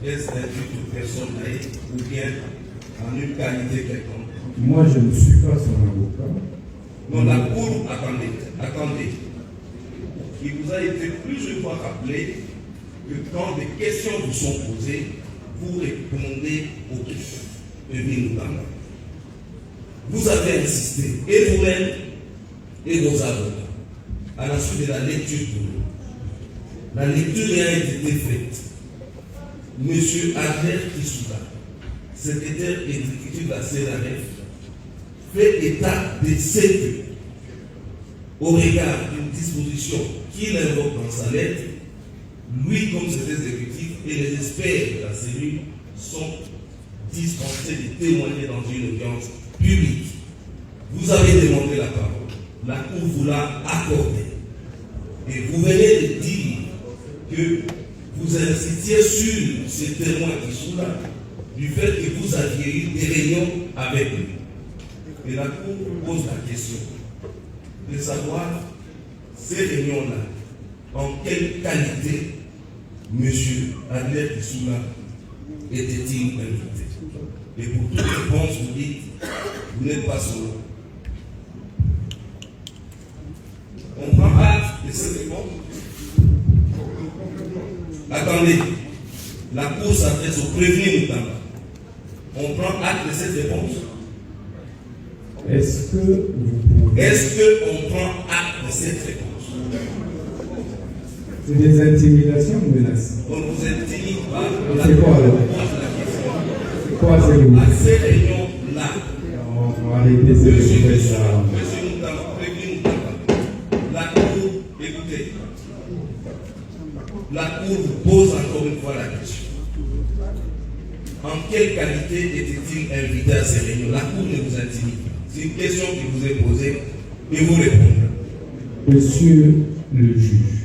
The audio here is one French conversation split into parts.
Est-ce un titre personnel ou bien en une qualité quelconque? Moi, je ne suis pas son avocat. Non, la Cour, attendez. Il vous a été plusieurs fois rappelé que quand des questions vous sont posées, vous répondez aux questions. Vous avez insisté, et vous-même, et vos avocats, à la suite de la lecture de l'eau. La lecture a été faite. Monsieur Albert Kissouda, secrétaire exécutif de la CNRF, fait état de ce que, au regard d'une disposition qu'il invoque dans sa lettre, lui, comme secrétaire exécutif, et les experts de la cellule sont dispensés de témoigner dans une audience publique. Vous avez demandé la parole. La Cour vous l'a accordée. Et vous venez de dire que vous insistiez sur ces témoins qui sont là, du fait que vous aviez eu des réunions avec eux. Et la Cour pose la question de savoir ces réunions-là, en quelle qualité M. Adler Kissoula était-il invité. Et pour toute réponse, vous dites, vous n'êtes pas seul. On prend acte de cette réponse. Attendez, la Cour s'adresse au prévenu Moutamba. On prend acte de cette réponse. Est-ce qu'on prend acte de cette réponse? C'est des intimidations ou menaces? On ne vous intimide pas. C'est quoi alors? C'est quoi ces réunions? À ces réunions-là, on va arrêter ces réunions-là. Monsieur Moutamba, prévenu Moutamba, la Cour, écoutez, la Cour vous pose encore une fois la question. En quelle qualité était-il invité à ces réunions? La Cour ne vous intimide pas. C'est une question qui vous est posée et vous répondez. Monsieur le juge.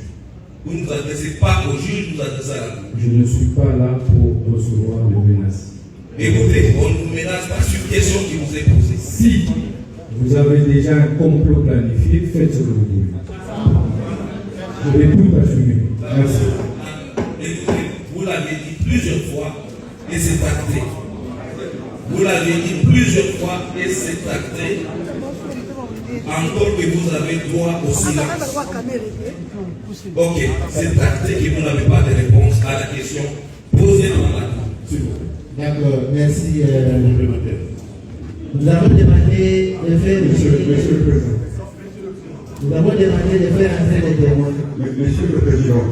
Vous ne vous adressez pas au juge, vous vous adressez à la Cour. Je ne suis pas là pour recevoir des menaces. Écoutez, on ne vous menace pas sur une question qui vous est posée. Si vous avez déjà un complot planifié, faites ce que vous voulez. Je vais tout assumer. Merci. Écoutez, vous l'avez dit plusieurs fois et c'est acté. Vous l'avez dit plusieurs fois et c'est acté. Encore que vous avez droit au silence. Ok, c'est acté que vous n'avez pas de réponse à la question posée dans la Cour. D'accord, merci. Nous avons demandé de faire Monsieur le Président. Nous avons demandé de faire entrer les témoins. Monsieur le Président.